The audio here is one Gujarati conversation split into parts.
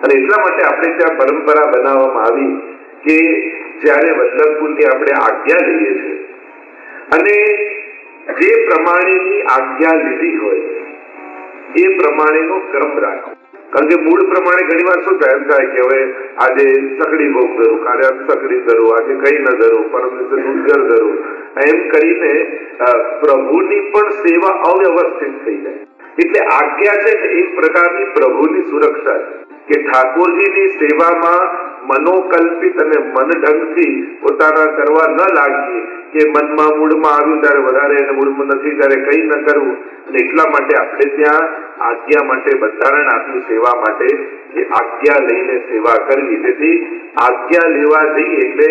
અને એટલા માટે આપણે ત્યાં પરંપરા બનાવવામાં આવી કે જ્યારે વલ્લભકુળની આપણે આજ્ઞા લઈએ છીએ અને જે પ્રમાણેની આજ્ઞા લીધી હોય એ પ્રમાણેનો ક્રમ રાખો. કારણ કે મૂળ પ્રમાણે ઘણી વાર શું થાય, એમ થાય કે હવે આજે સકડી ભોગ ધરું, કાલે સકડી ધરું, આજે કઈ ન ધરું, પરમ દિવસે દૂધઘર ધરું, એમ કરીને પ્રભુની પણ સેવા અવ્યવસ્થિત થઈ જાય. એટલે આજ્ઞા છે ને એક પ્રકારની પ્રભુની સુરક્ષા છે કે ઠાકોરજીની સેવામાં મનોકલ્પિત અને મનઢંગથી પોતાના કરવા ન લાગીએ કે મનમાં મૂળમાં આવ્યું ત્યારે વધારે અને મૂળમાં નથી ત્યારે કઈ ન કરવું. અને એટલા માટે આપણે ત્યાં આજ્ઞા માટે બંધારણ આપ્યું સેવા માટે કે આજ્ઞા લઈને સેવા કરવી. તેથી આજ્ઞા લેવા જઈએ એટલે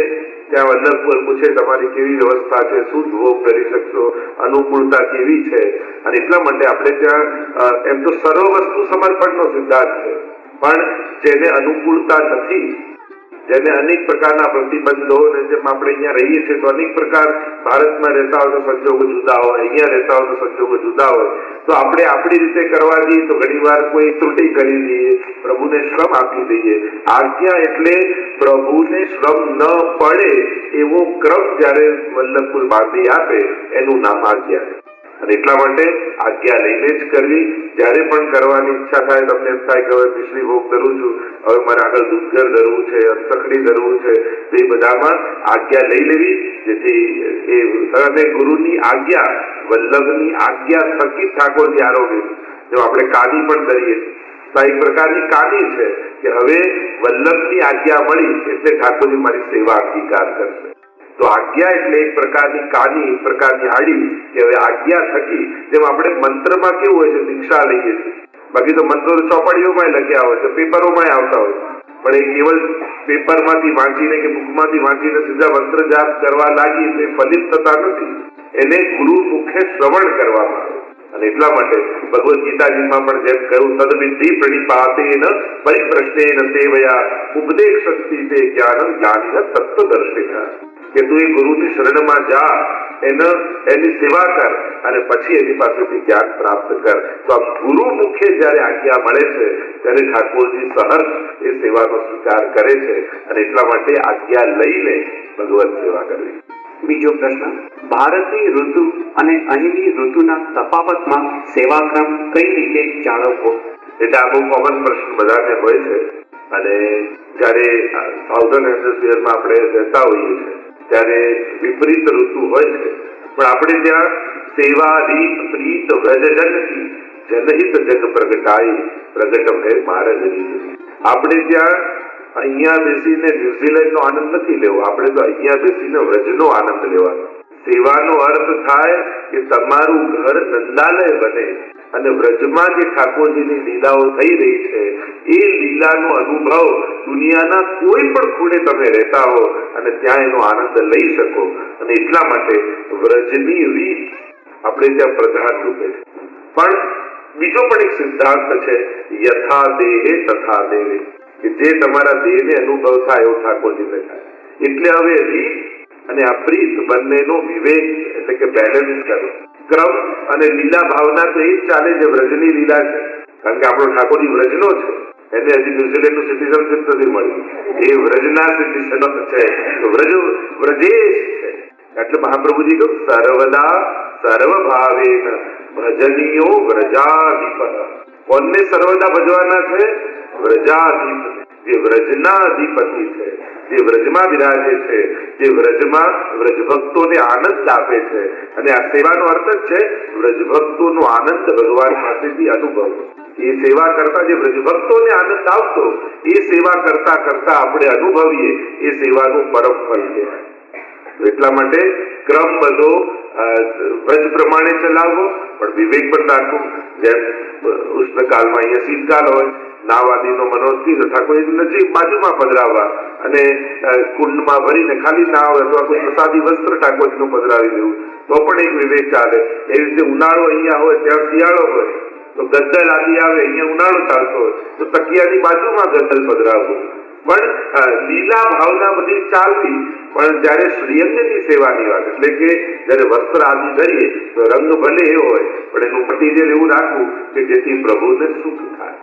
ત્યાં વલ્લભકુળ પૂછે તમારી કેવી વ્યવસ્થા છે, શું ભોગ કરી શકશો, અનુકૂળતા કેવી છે. અને એટલા માટે આપણે ત્યાં એમ તો સર્વ વસ્તુ સમર્પણનો સિદ્ધાંત છે, પણ જેને અનુકૂળતા નથી, જેને અનેક પ્રકારના પ્રતિબંધો, જેમ આપણે અહીંયા રહીએ છીએ તો અનેક પ્રકાર, ભારતમાં રહેતા હોય તો સંજોગો જુદા હોય, અહીંયા રહેતા હોય તો સંજોગો જુદા હોય, તો આપણે આપણી રીતે કરવા જઈએ તો ઘણી વાર કોઈ ત્રુટિ કરી દઈએ, પ્રભુને શ્રમ આપી દઈએ. આજ્ઞા એટલે પ્રભુને શ્રમ ન પડે એવો ક્રમ જયારે વલ્લભકુળ બાંધી આપે એનું નામ આજ્ઞા છે. અને એટલા માટે આજ્ઞા લઈને જ કરવી. જયારે પણ કરવાની ઈચ્છા થાય, તમને એમ થાય કે હવે મિશ્રી ભોગ ધરું છું, હવે મારે આગળ દૂધઘર ધરવું છે, સકડી ધરવું છે, તો એ બધામાં આજ્ઞા લઈ લેવી. જેથી એ ગુરુની આજ્ઞા, વલ્લભની આજ્ઞા થકી ઠાકોરજી આરોગ્ય. જો આપણે કાની પણ કરીએ તો એક પ્રકારની કાની છે કે હવે વલ્લભની આજ્ઞા મળી એટલે ઠાકોરજી મારી સેવા અંગીકાર કરશે. તો આજ્ઞા એટલે એક પ્રકારની કાની, એક પ્રકારની આડી કે હવે આજ્ઞા થકી, જેમ આપણે મંત્રમાં કેવું હોય છે, દીક્ષા લઈએ છીએ, બાકી તો મંત્રો ચોપડીઓમાં લખ્યા હોય છે, પેપરોમાં આવતા હોય છે, પણ એ કેવળ પેપરમાંથી વાંચીને કે બુકમાંથી વાંચીને સીધા મંત્ર જાપ કરવા લાગી તે ફલિત થતા નથી. એને ગુરુ મુખે શ્રવણ કરવામાં આવે. અને એટલા માટે ભગવદ ગીતાજીમાં પણ જેમ કહ્યું, તદવિધિ પ્રણિપાતેન પરિપ્રશ્નેન સેવયા ઉપદેશ શક્તિ તે જ્ઞાન જ્ઞાની તત્વદર્શિકા. કે તું એ ગુરુની શરણમાં જા, એની સેવા કર અને પછી એની પાસેથી જ્ઞાન પ્રાપ્ત કર. તો આ ગુરુ મુખે જયારે આજ્ઞા મળે છે ત્યારે ઠાકોરજી સહર્ષ એ સેવાનો સ્વીકાર કરે છે. અને એટલા માટે આજ્ઞા લઈને ભગવત સેવા કરવી. બીજો પ્રશ્ન, ભારતની ઋતુ અને અહીંની ઋતુના તફાવતમાં સેવાક્રમ કઈ રીતે જાળવવો? એટલે આ બહુ કોમન પ્રશ્ન બધાને હોય છે. અને જયારે સાઉથર્ન હેમિસ્ફિયરમાં આપણે રહેતા હોઈએ છીએ ત્યારે વિપરીત ઋતુ હોય છે, પણ આપણે ત્યાં સેવા રીત પ્રીત વ્રજજનથી જનહિત જગ પ્રગટાય પ્રગટ ભય માર્ગ રીત. આપણે ત્યાં અહીંયા બેસીને ન્યુઝીલેન્ડ નો આનંદ નથી લેવો, આપણે તો અહીંયા બેસીને વ્રજનો આનંદ લેવાનો. સેવાનો અર્થ થાય કે તમારું ઘર નંદાલય બને અને વ્રજમાં જે ઠાકોરજીની લીલાઓ થઈ રહી છે એ લીલાનો અનુભવ દુનિયાના કોઈ પણ ખૂણે તમે રહેતા હો અને ત્યાં એનો આનંદ લઈ શકો. અને એટલા માટે વ્રજની રીત આપણે ત્યાં પ્રધાન રૂપે છે. પણ બીજો પણ એક સિદ્ધાંત છે, યથા દેહે તથા દેવે, કે જે તમારા દેહને અનુભવ થાય એવો ઠાકોરજીને થાય. એટલે હવે રીત અને આ પ્રીત બંનેનો વિવેક એટલે કે બેલેન્સ કરો. ક્રમ અને લીલા ભાવના તો એ જ ચાલે જે વ્રજની લીલા છે, કારણ કે આપણો ઠાકોરજી વ્રજનો છે, એને હજી ન્યુઝીલેન્ડ નું સિટીઝનશીપ નથી મળ્યું, એ વ્રજના સિટીઝનો છે, વ્રજેશ છે. એટલે મહાપ્રભુજી કહ્યું, સર્વદા સર્વભાવેન ભજનીયો વ્રજાધિપ. કોને સર્વદા ભજવાના છે? વ્રજાધિપ, જે વ્રજના અધિપતિ છે, જે વ્રજમાં બિરાજે છે, જે વ્રજમાં વ્રજભક્તોને આનંદ આપે છે. અને આ સેવાનો અર્થ જ છે વ્રજભક્તોનો આનંદ ભગવાન પાસેથી અનુભવ. એ સેવા કરતા જે વ્રજભક્તોને આનંદ આવતો એ સેવા કરતા કરતા આપણે અનુભવીએ એ સેવાનું પરમ ફળ છે. એટલા માટે ક્રમ બધો વ્રજ પ્રમાણે ચલાવવો, પણ વિવેક પણ રાખવો. જેમ ઉષ્ણકાળમાં અહીંયા શીતકાળ હોય, નાવાદીનો મનોસ્થિર ઠાકોર નજીક બાજુમાં પધરાવવા અને કુંડમાં ભરીને ખાલી નાવ અથવા કોઈ પ્રસાદી વસ્ત્ર ઠાકોરજીનું પધરાવી દેવું તો પણ એક વિવેક ચાલે. એવી રીતે ઉનાળો અહીંયા હોય ત્યાં શિયાળો હોય તો ગદ્દલ આદિ આવે, અહીંયા ઉનાળો ચાલતો હોય તો તકિયાની બાજુમાં ગદ્દલ પધરાવવું. પણ લીલા ભાવના બધી ચાલતી, પણ જયારે શ્રીઅંગની સેવાની વાત એટલે કે જયારે વસ્ત્ર આદિ ધરીએ તો રંગ ભલે એ હોય પણ એનું મટીરિયલ એવું રાખવું કે જેથી પ્રભુને સુખ થાય.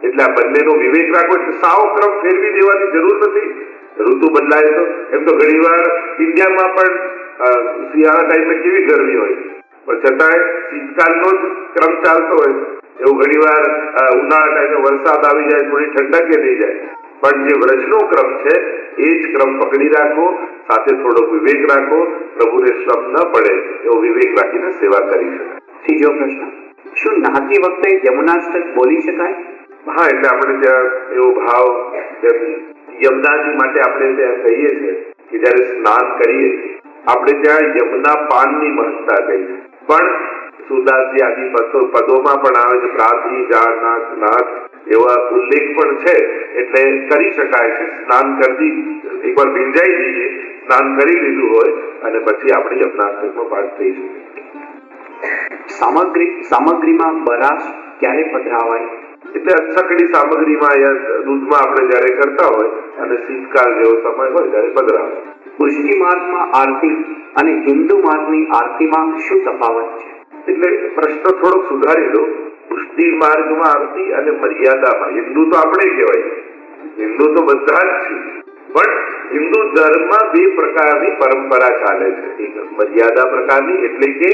એટલે આ બંનેનો વિવેક રાખવો. એટલે સાવ ક્રમ ફેરવી દેવાની જરૂર નથી. ઋતુ બદલાય તો એમ તો ઘણીવાર ઇન્ડિયામાં પણ શિયાળા ટાઈમે કેવી ગરમી હોય પણ છતાંય શીતકાલનો જ ક્રમ ચાલતો હોય છે. એવું ઘણીવાર ઉનાળા ટાઈમે વરસાદ આવી જાય, થોડી ઠંડક થઈ જાય, પણ જે વ્રજનો ક્રમ છે એ જ ક્રમ પકડી રાખો, સાથે થોડો વિવેક રાખો, પ્રભુને શ્રમ ન પડે એવો વિવેક રાખીને સેવા કરી શકાય. ત્રીજો પ્રશ્ન, શું નહાતી વખતે યમુનાષ્ટક બોલી શકાય? હા, એટલે આપણે ત્યાં એવો ભાવ યમુનાજી માટે આપણે ત્યાં કહીએ છીએ કે જયારે સ્નાન કરીએ આપણે ત્યાં યમુના પાનની મહત્તા કહી છે. પણ સુરદાસજી આદિ પદોમાં પણ આવે છે, પ્રાથી જાણનાથ નાથ એવા ઉલ્લેખ પણ છે. એટલે કરી શકાય છે. સ્નાન કરતી એકવાર ભીંજાઈ જઈએ, સ્નાન કરી લીધું હોય અને પછી આપણે યમુનાષ્ટકમાં પાઠ થઈ શકે. સામગ્રીમાં બરાશ ક્યારે પધરાવાય? એટલે અચકડી સામગ્રીમાં દૂધમાં આપણે જયારે કરતા હોય અને શીતકાળ જેવો સમય હોય ત્યારે પધરાવે. પુષ્ટિ માર્ગમાં આરતી અને હિન્દુ માર્ગની આરતીમાં શું તફાવત છે? એટલે પ્રશ્ન થોડોક સુધારી દો. પુષ્ટિ માર્ગમાં આરતી અને મર્યાદામાં. હિન્દુ તો આપણે કહેવાય, હિન્દુ તો બધા જ છે, પણ હિન્દુ ધર્મમાં બે પ્રકારની પરંપરા ચાલે છે. એક મર્યાદા પ્રકારની એટલે કે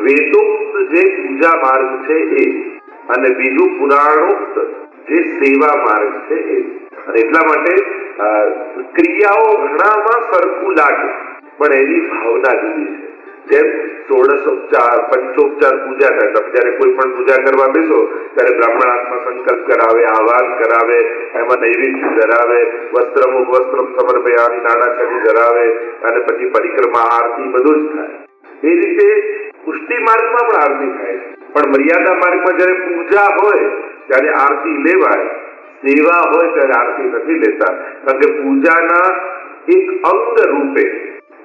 વેદોક્ત જે પૂજા માર્ગ છે એ, અને બીજું પુરાણોક્ત જે સેવા માર્ગ છે એ. અને એટલા માટે ક્રિયાઓ ઘણામાં સરખું લાગે પણ એની ભાવના જુદી છે. જેમ ષોડશોપચાર, પંચોપચાર પૂજા થાય. તમે જયારે કોઈ પણ પૂજા કરવા બેસો ત્યારે બ્રાહ્મણાત્મા સંકલ્પ કરાવે, આહવાન કરાવે, એમાં નૈવેદ્ય ધરાવે, વસ્ત્રમુખ વસ્ત્રમ સમર્પયામિ નાણાછડી ધરાવે અને પછી પરિક્રમા આરતી બધું જ થાય. એ રીતે પુષ્ટિ માર્ગમાં પણ આરતી થાય છે. પણ મર્યાદા માર્ગમાં જયારે પૂજા હોય ત્યારે આરતી લેવાય, સેવા હોય ત્યારે આરતી નથી લેતા. કારણ કે પૂજાના એક અંગ રૂપે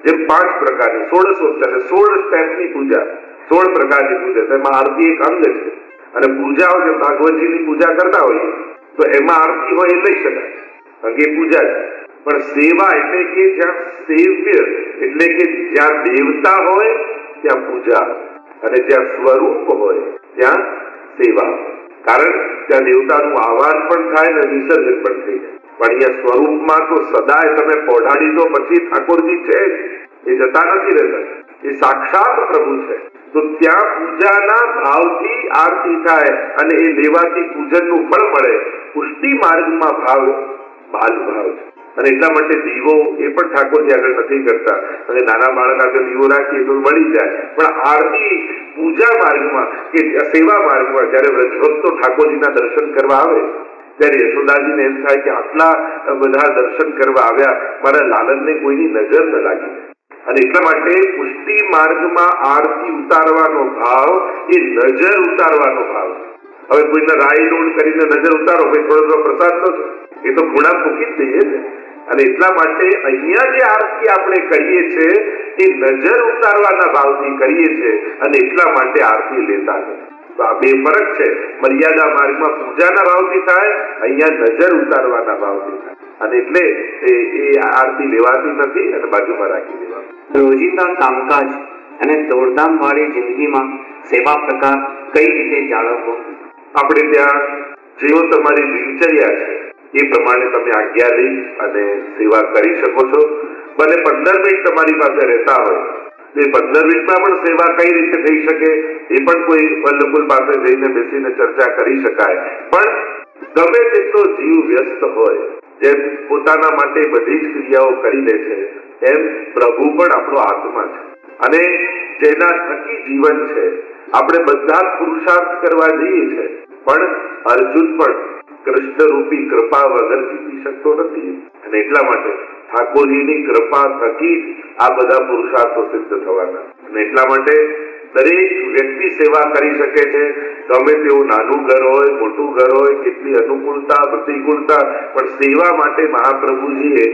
જેમ 5 પ્રકારની ષોડશોપચાર 16 સ્ટેપની પૂજા, 16 પ્રકારની પૂજા, તેમાં આરતી એક અંગ છે. અને પૂજાઓ જે ભાગવતજીની પૂજા કરતા હોઈએ તો એમાં આરતી હોય એ લઈ શકાય, કારણ કે એ પૂજા છે. પણ સેવા એટલે કે જ્યાં સેવ્ય એટલે કે જ્યાં દેવતા હોય ત્યાં પૂજા, અને જ્યાં સ્વરૂપ હોય ત્યાં સેવા. કારણ ત્યાં દેવતાનું આહવાન પણ થાય ને વિસર્જન પણ થઈ જાય. પણ અહીંયા સ્વરૂપમાં તો સદાય તમે પોઢાડી દો પછી ઠાકોરજી છે, એ જતા નથી રહેતા, એ સાક્ષાત પ્રભુ છે. તો ત્યાં પૂજાના ભાવથી આરતી થાય અને એ લેવાથી પૂજનનું ફળ મળે. પુષ્ટિ માર્ગમાં ભાવ બાલ ભાવ છે. અને એટલા માટે દીવો એ પણ ઠાકોરજી આગળ નથી કરતા. અને નાના બાળક આગળ દીવો રાખીએ તો મળી જાય. પણ આરતી પૂજા માર્ગમાં કે સેવા માર્ગમાં જયારે વ્રજભક્તો ઠાકોરજીના દર્શન કરવા આવે ત્યારે યશોદાજીને એમ થાય કે આટલા બધા દર્શન કરવા આવ્યા, મારા લાલનને કોઈની નજર ન લાગી. અને એટલા માટે પુષ્ટિ માર્ગમાં આરતી ઉતારવાનો ભાવ એ નજર ઉતારવાનો ભાવ છે. હવે કોઈને રાઈ રોડ કરીને નજર ઉતારો, ભાઈ થોડો પ્રસાદ થશે, એ તો ખૂણા ફૂકી જ દઈએ ને. અને એટલા માટે અહીંયા જે આરતી આપણે કરીએ છીએ એ નજર ઉતારવાના ભાવથી કરીએ છીએ, અને એટલા માટે આરતી લેતા નથી. તો આ બે ફરક છે. મર્યાદા માર્ગમાં પૂજાના ભાવથી થાય, અહીંયા નજર ઉતારવાના ભાવથી થાય. અને એટલે એ આરતી લેવાતી નથી અને બાજુમાં રાખી દેવાની. રોજિંદા કામકાજ અને દોડધામ વાળી જિંદગીમાં સેવા પ્રકાર કઈ રીતે જાળવવો? આપણે ત્યાં જેવો તમારી દિનચર્યા છે એ પ્રમાણે તમે આજ્ઞા લઈ અને સેવા કરી શકો છો. ભલે 15 મિનિટ તમારી પાસે રહેતા હોય તો એ 15 મિનિટમાં પણ સેવા કઈ રીતે થઈ શકે એ પણ કોઈ વલ્લભકુલ પાસે જઈને બેસીને ચર્ચા કરી શકાય. પણ ગમે તેટલો જીવ વ્યસ્ત હોય, જેમ પોતાના માટે બધી જ ક્રિયાઓ કરી લે છે, એમ પ્રભુ પણ આપણો આત્મા છે. અને જેના થકી જીવન છે. આપણે બધા પુરુષાર્થ કરવા જઈએ છે, પણ અર્જુન પણ કૃષ્ણ રૂપી કૃપા વગર જીતી શકતો નથી. અને એટલા માટે ઠાકોરજીની કૃપા થકી આ બધા પુરુષાર્થો સિદ્ધ થવાના. અને એટલા માટે દરેક વ્યક્તિ સેવા કરી શકે છે. ગમે તેવું નાનું ઘર હોય, મોટું ઘર હોય, કેટલી અનુકૂળતા પ્રતિકૂળતા, પણ સેવા માટે મહાપ્રભુજીએ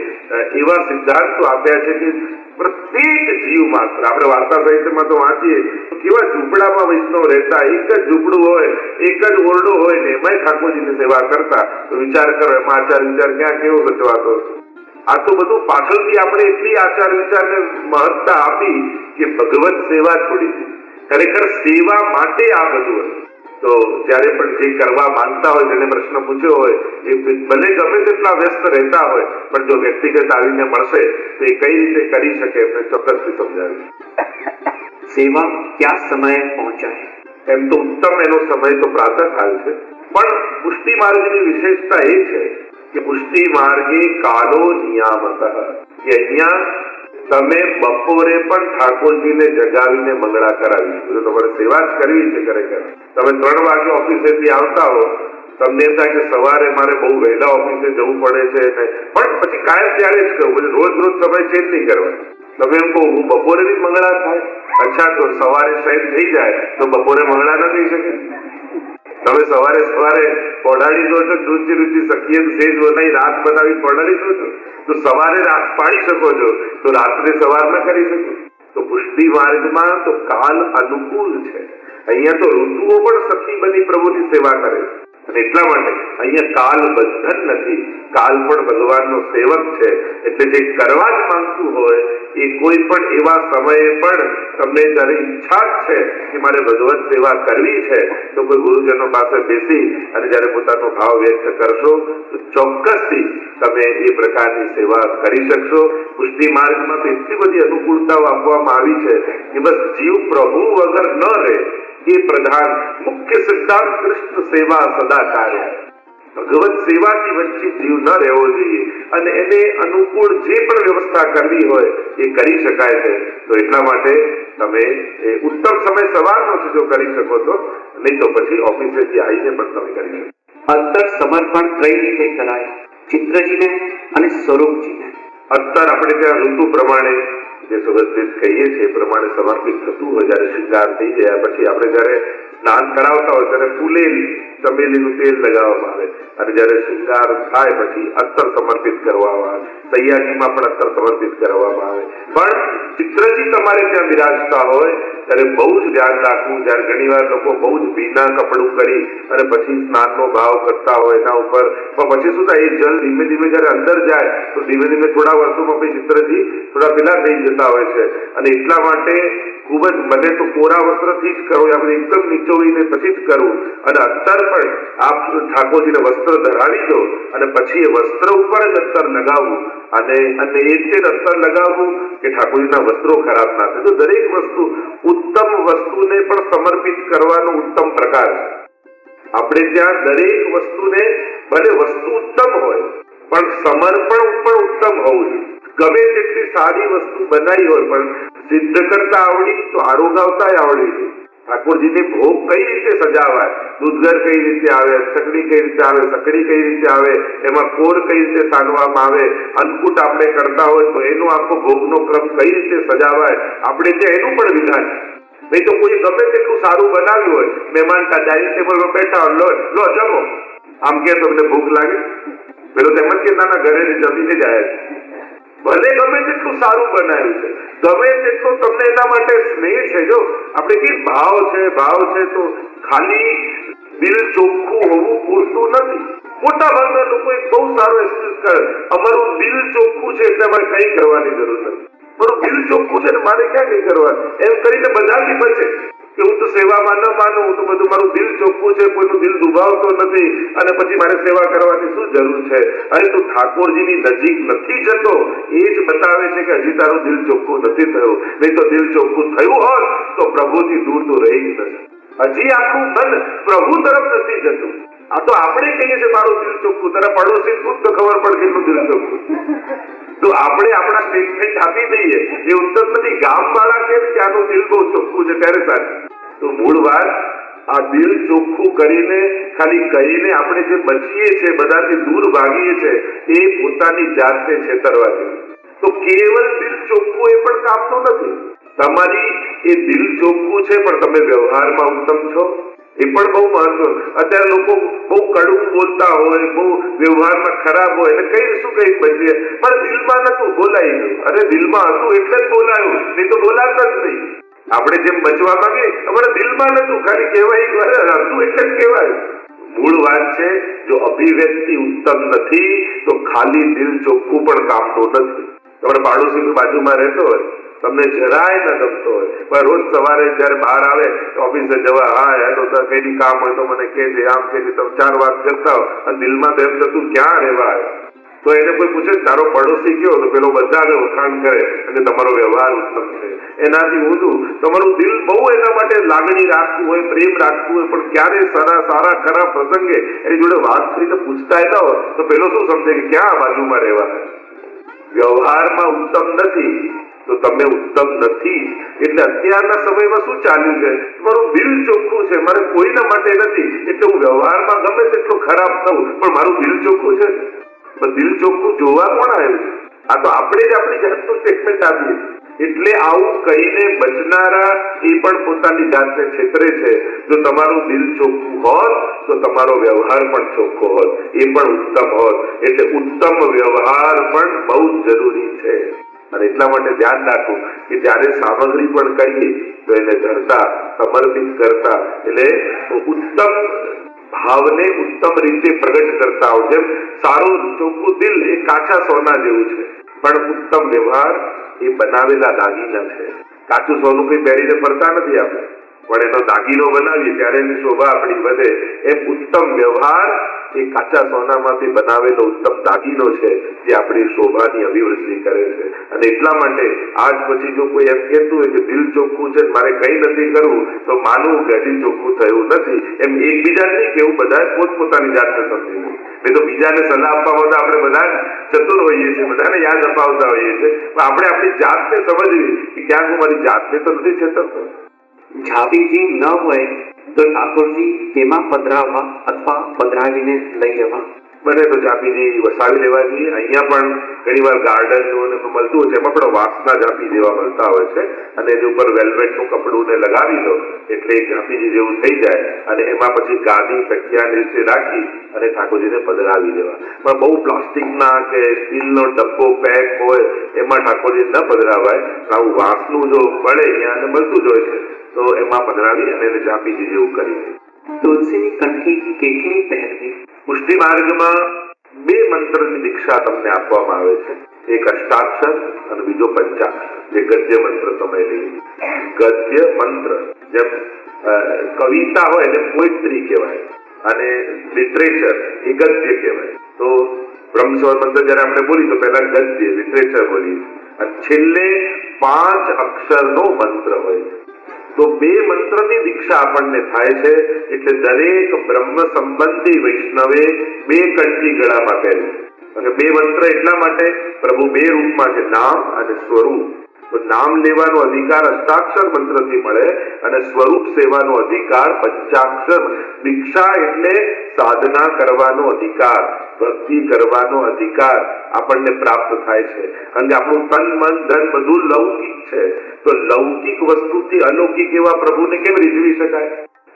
એવા સિદ્ધાંતો આપ્યા છે કે પ્રત્યેક જીવ માત્ર, આપણે વાર્તા સાહિત્યમાં તો વાંચીએ તો કેવા ઝૂંપડામાં વૈષ્ણવ રહેતા, એક જ ઝૂંપડું હોય, એક જ ઓરડો હોય ને એમાંય ઠાકોરજીની સેવા કરતા. તો વિચાર કરો એમાં આચાર વિચાર ક્યાં કેવો સચવાતો. આ તો બધું પાછળથી આપણે એટલી આચાર વિચારને મહત્તા આપી કે ભગવત સેવા છોડી દીધી. ખરેખર સેવા માટે આ બધું હતું. તો જ્યારે પણ જે કરવા માંગતા હોય જેને પ્રશ્ન પૂછ્યો હોય એ ભલે ગમે તેટલા વ્યસ્ત રહેતા હોય પણ જો વ્યક્તિગત આવીને મળશે તો એ કઈ રીતે કરી શકે એમને ચોક્કસથી સમજાવ્યું. સેવા ક્યાં સમયે પહોંચાય? એમ તો ઉત્તમ એનો સમય તો પ્રાતઃકાલ છે, પણ પુષ્ટિ માર્ગની વિશેષતા એ છે કે પુષ્ટિ માર્ગે કાલો નિયામત, કે અહીંયા તમે બપોરે પણ ઠાકોરજીને જગાવીને મંગળા કરાવી શકો. જો તમારે સેવા જ કરવી છે ખરેખર, તમે 3 વાગે ઓફિસેથી આવતા હો, તમને એમ થાય કે સવારે મારે બહુ વહેલા ઓફિસે જવું પડે છે પણ પછી કાયમ ત્યારે જ કરવું, પછી રોજ રોજ સમય ચેન્જ નહીં કરવાનો. તમે એમ કહો હું બપોરે બી મંગળા થાય, અચ્છા તો સવારે શયન થઈ જાય તો બપોરે મંગળા ન થઈ શકે. તમે સવારે પહોંચાડી દો છો, રુચિ રુચિ સખીએ સેજ બનાવી રાત બનાવી પહોંચાડી દો છો તો સવારે રાત પાડી શકો છો તો રાત્રે સવાર ન કરી શકો. તો પુષ્ટિ માર્ગમાં તો કાલ અનુકૂળ છે. અહીંયા તો ઋતુઓ પણ સખી બની પ્રભુની સેવા કરે છે અને એટલા માટે અહીંયા કાલ બંધન નથી, કાલ પણ ભગવાનનો સેવક છે. એટલે જે કરવા જ માંગતું હોય એ કોઈ પણ એવા સમયે પણ તમને જયારે ઈચ્છા જ છે કે મારે ભગવત સેવા કરવી છે તો કોઈ ગુરુજનો પાસે બેસી અને જયારે પોતાનો ભાવ વ્યક્ત કરશો તો ચોક્કસથી તમે એ પ્રકારની સેવા કરી શકશો. પુષ્ટિ માર્ગમાં તો એટલી બધી અનુકૂળતાઓ આપવામાં આવી છે કે બસ જીવ પ્રભુ વગર ન રહે એ પ્રધાન મુખ્ય સિદ્ધાંત કૃષ્ણ સેવા સદા કાર્ય. ભગવત સેવાથી વંચિત જીવ ન રહેવો જોઈએ અને એને અનુકૂળ જે પણ વ્યવસ્થા કરવી હોય એ કરી શકાય છે. તો એટલા માટે તમે ઉત્તમ સમય સવારનો છે જો કરી શકો તો, નહીં તો પછી ઓફિસેથી આવીને પણ તમે કરી શકો. અંતર સમર્પણ કઈ રીતે કરાય? ચિત્રજીને અને સ્વરૂપજીને. અત્તર આપણે ત્યાં ઋતુ પ્રમાણે જે સુગંધિત કહીએ છીએ એ પ્રમાણે સમર્પિત થતું હોય. જયારે શૃંગાર થઈ ગયા પછી આપણે જયારે સ્નાન કરાવતા હોય ત્યારે ફૂલેલ ચમેલીનું તેલ લગાવવામાં આવે અને જયારે શૃંગાર થાય પછી અત્તર સમર્પિત કરવામાં આવે. સૈયાજીમાં પણ અત્તર સમર્પિત કરવામાં આવે. પણ ચિત્રજી તમારે ત્યાં બિરાજતા હોય ત્યારે બહુ જ ધ્યાન રાખવું. જયારે ઘણી વાર લોકો બહુ જ ભીના કપડું કરી અને પછી સ્નાનનો ભાવ કરતા હોય એના ઉપર, પણ પછી શું થાય એ જલ ધીમે ધીમે જયારે અંદર જાય તો ધીમે ધીમે થોડા વર્ષોમાં પછી ચિત્રજી થોડા પેલા થઈ જતા હોય છે. અને એટલા માટે ખૂબ જ મને તો કોરા વસ્ત્રથી જ કરવું, આપણે એકદમ નીચોવીને પછી જ કરવું. અને અત્તર પણ આપ ઠાકોરજીને વસ્ત્ર ધરાવી દો અને પછી એ વસ્ત્ર ઉપર જ અત્તર લગાવવું અને એ રીતે અત્તર લગાવવું કે ઠાકોરજીના વસ્ત્રો ખરાબ ના થાય. તો દરેક વસ્તુ ઉત્તમ વસ્તુને પણ સમર્પિત કરવાનો ઉત્તમ પ્રકાર છે. આપણે ત્યાં દરેક વસ્તુને ભલે વસ્તુ ઉત્તમ હોય પણ સમર્પણ પણ ઉત્તમ હોવું જોઈએ. ગમે તેટલી સારી વસ્તુ બનાવી હોય પણ સિદ્ધ કરતા આવડી તો આરોગાવતા આવડી જોઈએ. ઠાકોરજીને ભોગ કઈ રીતે સજાવાય, દૂધઘર કઈ રીતે આવે, ચકડી કઈ રીતે આવે, સકડી કઈ રીતે આવે, એમાં કોર કઈ રીતે સાનવામાં આવે, અન્નકૂટ આપણે કરતા હોય તો એનો આખો ભોગનો ક્રમ કઈ રીતે સજાવાય, આપણે ત્યાં એનું પણ વિધાન. નહીં તો કોઈ ગમે તેટલું સારું બનાવ્યું હોય, મહેમાન ડાઇનિંગ ટેબલ પર બેઠા લો જમો, આમ કે તમને ભૂખ લાગે? પેલો તેમજ કે નાના ઘરે જમીને જાય છે. ભલે ગમે તેટલું સારું બનાવ્યું છે, ગમે તેટલો તમને એના માટે સ્નેહ છે, જો આપણે કે ભાવ છે તો ખાલી દિલ ચોખ્ખું હોવું પૂરતું નથી. મોટા ભાગના લોકો એક બહુ સારો એક્સક્યુઝ કરે, અમારું દિલ ચોખ્ખું છે એટલે અમારે કઈ કરવાની જરૂર નથી. મારું દિલ ચોખ્ખું છે ને મારે ક્યાં કઈ કરવાનું, એમ કરીને બધાથી બચે કે હું તો સેવામાં ન માનું, હું તો બધું મારું દિલ ચોખ્ખું છે, કોઈનું દિલ દુભાવતો નથી અને પછી મારે સેવા કરવાની શું જરૂર છે? અરે તું ઠાકોરજીની નજીક નથી જતો એ જ બતાવે છે કે હજી તારું દિલ ચોખ્ખું નથી થયું. નહીં તો દિલ ચોખ્ખું થયું હોત તો પ્રભુથી દૂર તો રહી જ નથી. હજી આપણું મન પ્રભુ તરફ નથી જતું. આ તો આપણે કહીએ છીએ મારું દિલ ચોખ્ખું, તારા પડોશી ખુદ તો ખબર પડે કેટલું દિલ ચોખ્ખું. તો આપણે આપણા સ્ટેટમેન્ટ આપી દઈએ એ ઉત્તર નથી. ગામ વાળા કે ત્યાંનું દિલ બહુ ચોખ્ખું છે ત્યારે સાચું. તો મૂળ વાત આ દિલ ચોખ્ખું કરીને ખાલી કહીને આપણે જે બચીએ છીએ, બધાથી દૂર ભાગીએ છીએ, એ પોતાની જાતને છેતરવા જોઈએ. તો કેવલ દિલ ચોખ્ખું એ પણ કામનું નથી. તમારી એ દિલ ચોખ્ખું છે પણ તમે વ્યવહારમાં ઉત્તમ છો એ પણ બહુ મહત્વ. અત્યારે લોકો બહુ કડવું બોલતા હોય, બહુ વ્યવહારમાં ખરાબ હોય એટલે કઈ શું કઈ બચીએ, પણ દિલમાં નતું બોલાઈ ગયું. અરે દિલમાં હતું એટલે જ બોલાયું, નહીં તો બોલાતા જ નહીં. આપણે જેમ બચવા માંગીએ અમારા દિલમાં નતું, ખાલી કહેવાય હતું એટલે જ કહેવાય. મૂળ વાત છે જો અભિવ્યક્તિ ઉત્તમ નથી તો ખાલી દિલ ચોખ્ખું પણ કામનું નથી. તમારા પાડોશી બાજુમાં રહેતો હોય તમને જરાય ન ગમતો હોય, પણ રોજ સવારે જયારે બહાર આવે ઓફિસે જવા, હા હેલો કઈ કામ હોય તો મને કહેજે, આમ કે તમે 4 વાત કરતા હો અને દિલમાં તો એમ થતું ક્યાં રહેવા આવ્યો. તો એને કોઈ પૂછે તારો પડોશી કયો, તો પેલો બધાને વખાણ કરે અને તમારો વ્યવહાર ઉત્તમ છે. એનાથી ઊંધું તમારું દિલ બહુ એના માટે લાગણી રાખતું હોય, પ્રેમ રાખતું હોય, પણ ક્યારે સારા ખરાબ પ્રસંગે એની જોડે વાત કરીને પૂછતા હતા હોય તો પેલો શું સમજે કે ક્યાં બાજુમાં રહેવા. વ્યવહારમાં ઉત્તમ નથી તો તમે ઉત્તમ નથી. એટલે અત્યારના સમયમાં શું ચાલ્યું છે, મારું દિલ ચોખ્ખું છે, મારે કોઈના માટે નથી, એટલે હું વ્યવહારમાં ગમે તેટલો ખરાબ થવું પણ મારું દિલ ચોખ્ખું છે. પણ દિલ ચોખ્ખું જોવા કોણ આવ્યું છે? આ તો આપણે જ આપણી જાતનું સ્ટેટમેન્ટ આપીએ. એટલે આવું કહીને બચનારા એ પણ પોતાની જાતને છેતરે છે. જો તમારું દિલ ચોખ્ખું હોત તો તમારો વ્યવહાર પણ ચોખ્ખો હોત, એ પણ ઉત્તમ હોત. એટલે ઉત્તમ વ્યવહાર પણ બહુ જ જરૂરી છે. અને એટલા માટે ધ્યાન રાખવું કે જયારે સામગ્રી પણ કરીએ તો એને ધરતા, સમર્પિત કરતા, એટલે ઉત્તમ ભાવને ઉત્તમ રીતે પ્રગટ કરતા હોય. જેમ સારું ચોખ્ખું દિલ એ કાચા સોના જેવું છે, પણ ઉત્તમ વ્યવહાર એ બનાવેલા દાગીના છે. કાચું સોનું કઈ પહેરીને ફરતા નથી આપણે, પણ એનો દાગીનો બનાવીએ ત્યારે એની શોભા આપણી વધે. એમ ઉત્તમ વ્યવહાર એ કાચા સોનામાંથી બનાવેલો ઉત્તમ દાગીનો છે જે આપણી શોભાની અભિવૃદ્ધિ કરે છે. અને એટલા માટે આજ પછી જો કોઈ એમ કહેતું હોય કે દિલ ચોખ્ખું છે મારે કઈ નથી કરવું, તો માનવું કે હજી ચોખ્ખું થયું નથી. એમ એકબીજાને નહીં કેવું, બધા પોતપોતાની જાતને સમજી લે. નહીં તો બીજાને સલાહ આપવામાં તો આપણે બધા ચતુર હોઈએ છીએ, બધાને યાદ અપાવતા હોઈએ છીએ, પણ આપણે આપણી જાતને સમજવી કે ક્યાંક હું મારી જાતને તો નથી છેતરતો. ઝાબીજી ન હોય તો ઠાકોરજી તેમાં પધરાવવા અથવા પધરાવીને લઈ જવા. બને તો ઝાંપીજી વસાવી લેવા જોઈએ. અહીંયા પણ ઘણી વાર ગાર્ડન મળતું હોય છે, એમાં પણ વાંસના ઝાંપી જેવા મળતા હોય છે, અને એની ઉપર વેલ્વેટનું કપડું ને લગાવી દો એટલે એક ઝાંપીજી જેવું થઈ જાય. અને એમાં પછી ગાદી તકિયા નીચે રાખી અને ઠાકોરજીને પધરાવી દેવા. પણ બહુ પ્લાસ્ટિકના કે સ્ટીલનો ડબ્બો પેક હોય એમાં ઠાકોરજી ન પધરાવાય. આવું વાંસનું જો મળે અહીંયા મળતું જ હોય છે તો એમાં પધરાવી અને એને ઝાંપીજી જેવું કરી દે. તુલસીની કંઠી કેટલી પહેરવી? પુષ્ટિ માર્ગમાં 2 મંત્રની દીક્ષા તમને આપવામાં આવે છે. એક અષ્ટાક્ષર અને બીજો પંચાક્ષર, જે ગદ્ય મંત્ર તમે લઈ. ગદ્ય મંત્ર જેમ કવિતા હોય એને પોએટ્રી કહેવાય અને લિટરેચર એ ગદ્ય કહેવાય. તો બ્રહ્મસ્વર મંત્ર જયારે આપણે બોલી તો પહેલા ગદ્ય લિટરેચર બોલી અને છેલ્લે 5 અક્ષરનો મંત્ર હોય. તો 2 મંત્રની દીક્ષા આપણને થાય છે. એટલે દરેક બ્રહ્મ સંબંધી વૈષ્ણવે 2 કંઠી ગળામાં પહેરવી. અને 2 મંત્ર એટલા માટે પ્રભુ 2 રૂપમાં છે, નામ અને સ્વરૂપ. તો નામ લેવાનો અધિકાર અષ્ટાક્ષર મંત્રથી મળે અને સ્વરૂપ સેવાનો અધિકાર પંચાક્ષર. દીક્ષા એટલે સાધના કરવાનો અધિકાર, ભક્તિ કરવાનો અધિકાર આપણને પ્રાપ્ત થાય છે. કારણ કે આપણું તન મન ધન બધું લૌકિક છે. તો લૌકિક વસ્તુથી અલૌકિક એવા પ્રભુને કેમ રીઝવી શકાય?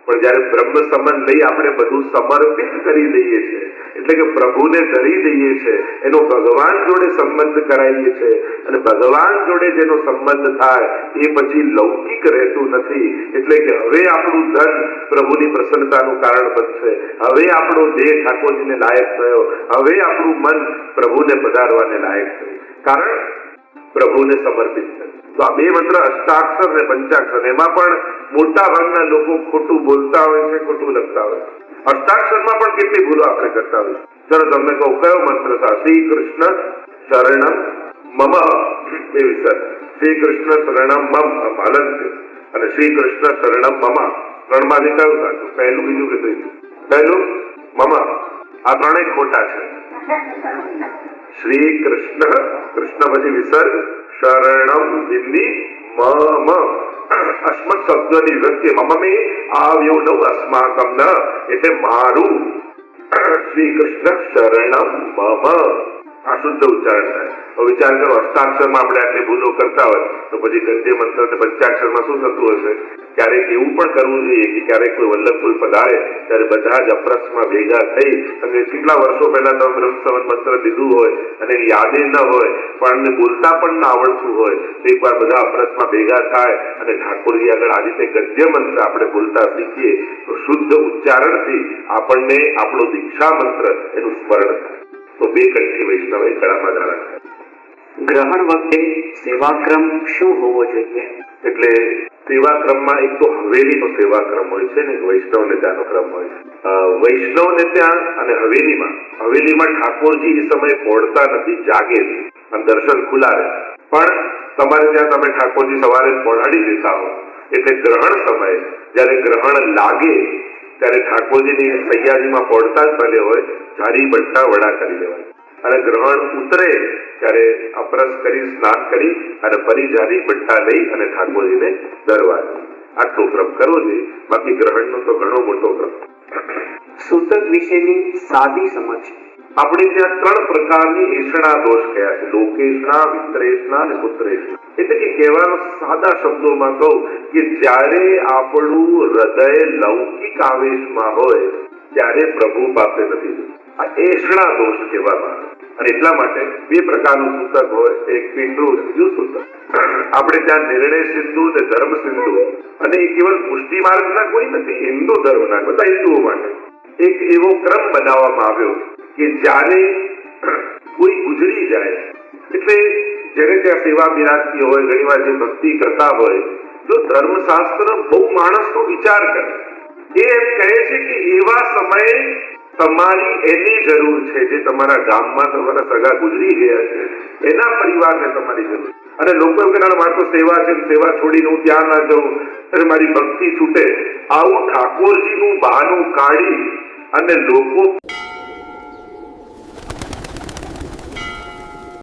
પણ જયારે બ્રહ્મ સંબંધ લઈ આપણે બધું સમર્પિત કરી દઈએ છીએ, એટલે કે પ્રભુને ધરી દઈએ છીએ, એનો ભગવાન જોડે સંબંધ કરાવીએ છીએ, અને ભગવાન જોડે જેનો સંબંધ થાય એ પછી લૌકિક રહેતું નથી. એટલે કે હવે આપણું ધન પ્રભુની પ્રસન્નતાનું કારણ બનશે, હવે આપણો દેહ ઠાકોરજીને લાયક થયો, હવે આપણું મન પ્રભુને પધારવાને લાયક થયું, કારણ પ્રભુને સમર્પિત થયું. તો આ 2 મંત્ર અષ્ટાક્ષર અને પંચાક્ષર, એમાં પણ મોટા ભાગના લોકો ખોટું બોલતા હોય છે, ખોટું લખતા હોય. અષ્ટાક્ષરમાં પણ કેટલી ભૂલો આપણે કરતા હોય. ચલો તમને કહું કયો મંત્ર था? શ્રી કૃષ્ણ શરણમ મમ. એ વિસર શ્રી કૃષ્ણ શરણમ મમ હલન છે અને શ્રી કૃષ્ણ શરણમ મમ. 3 માંથી કયું સાચું? પહેલું, બીજું કે ત્રીજું? પહેલું મમ. આ 3 ખોટા છે. શ્રી કૃષ્ણ, કૃષ્ણ પછી વિસર્ગ, શરણમ બિંદી મમ. અસ્મત શબ્દની વ્યક્તિ મમ મે આવ્યો નવ અસ્માકમ ન, એટલે મારું. શ્રી કૃષ્ણ શરણમ મમ. આ શુદ્ધ ઉચ્ચારણ થાય. તો વિચાર કરો, અષ્ટાક્ષરમાં આપણે આટલી ભૂલો કરતા હોય તો પછી ગદ્ય મંત્ર અને પંચાક્ષરમાં શું થતું હશે? ક્યારેક એવું પણ કરવું જોઈએ કે ક્યારેક કોઈ વલ્લભ પધારે ત્યારે બધા જ અપરસમાં ભેગા થઈ, અને કેટલા વર્ષો પહેલા તમે બ્રહ્મસંવત મંત્ર દીધું હોય અને યાદે ન હોય પણ બોલતા પણ ના આવડતું હોય તો એકવાર બધા અપરસમાં ભેગા થાય અને ઠાકોરજી આગળ આ રીતે ગદ્ય મંત્ર આપણે બોલતા શીખીએ તો શુદ્ધ ઉચ્ચારણથી આપણને આપણો દીક્ષા મંત્ર એનું સ્મરણ થાય. તો 2 કંઠી વૈષ્ણવે ગળામાં ધારણ થાય. ગ્રહણ વખતે સેવાક્રમ શું હોવો જોઈએ? એટલે સેવાક્રમમાં એક તો હવેલીનો સેવાક્રમ હોય છે ને એક વૈષ્ણવ નેત્યાનો ક્રમ હોય છે. વૈષ્ણવ નેત્યા અને હવેલીમાં ઠાકોરજી એ સમયે પહોંચતા નથી, જાગે છે અને દર્શન ખુલ્લા રહે. પણ તમારે ત્યાં તમે ઠાકોરજી સવારે પહોંચાડી દેતા હો એટલે ગ્રહણ સમયે જ્યારે ગ્રહણ લાગે ત્યારે ઠાકોરજીની સૈયાજીમાં પહોંચતા જ ભલે હોય ઝાડી બંટા વડા કરી દેવાય અને ગ્રહણ ઉતરે ત્યારે અપરસ કરી સ્નાન કરી અને ફરી ઝાડી બંટા લઈ અને ઠાકોરજીને દરવા આટલો ક્રમ કરવો જોઈએ. બાકી ગ્રહણનો તો ઘણો મોટો ક્રમ. સૂતક વિશેની સાદી સમજ. આપણે ત્યાં 3 પ્રકારની એષણા દોષ કયા છે: લોકેશના, વિતરેશના અને પુત્રેશના. એટલે કે કહેવાનો સાદા શબ્દોમાં કહું કે જ્યારે આપણું હૃદય લૌકિક આવેશમાં હોય ત્યારે પ્રભુ પાસે નથી જતું. આ એષણા દોષ કહેવામાં આવે. અને એટલા માટે 2 પ્રકારનું સૂતક હોય, એક પિંડુ, બીજું સૂતક. આપણે ત્યાં નિર્ણય સિંધુ અને ધર્મ સિંધુ, અને એ કેવલ પુષ્ટિ માર્ગના કોઈ નથી, હિન્દુ ધર્મના, બધા હિન્દુઓ માટે એક એવો ક્રમ બનાવવામાં આવ્યો કે જ્યારે કોઈ ગુજરી જાય એટલે જેને ત્યાં સેવા બિરાજતી હોય, ઘણી વાર જે ભક્તિ કરતા હોય, જો ધર્મશાસ્ત્ર બહુ માણસનો વિચાર કરે, એ એમ કહે છે કે એવા સમયે તમારી એની જરૂર છે જે તમારા ગામમાં તમારા સગા ગુજરી ગયા છે, એના પરિવારને તમારી જરૂર. અને લોકો એમ કે મારે તો સેવા છે, સેવા છોડીને હું ત્યાં ના જાઉં અને મારી ભક્તિ છૂટે. આવું ઠાકોરજીનું બહાનું કાઢી અને લોકો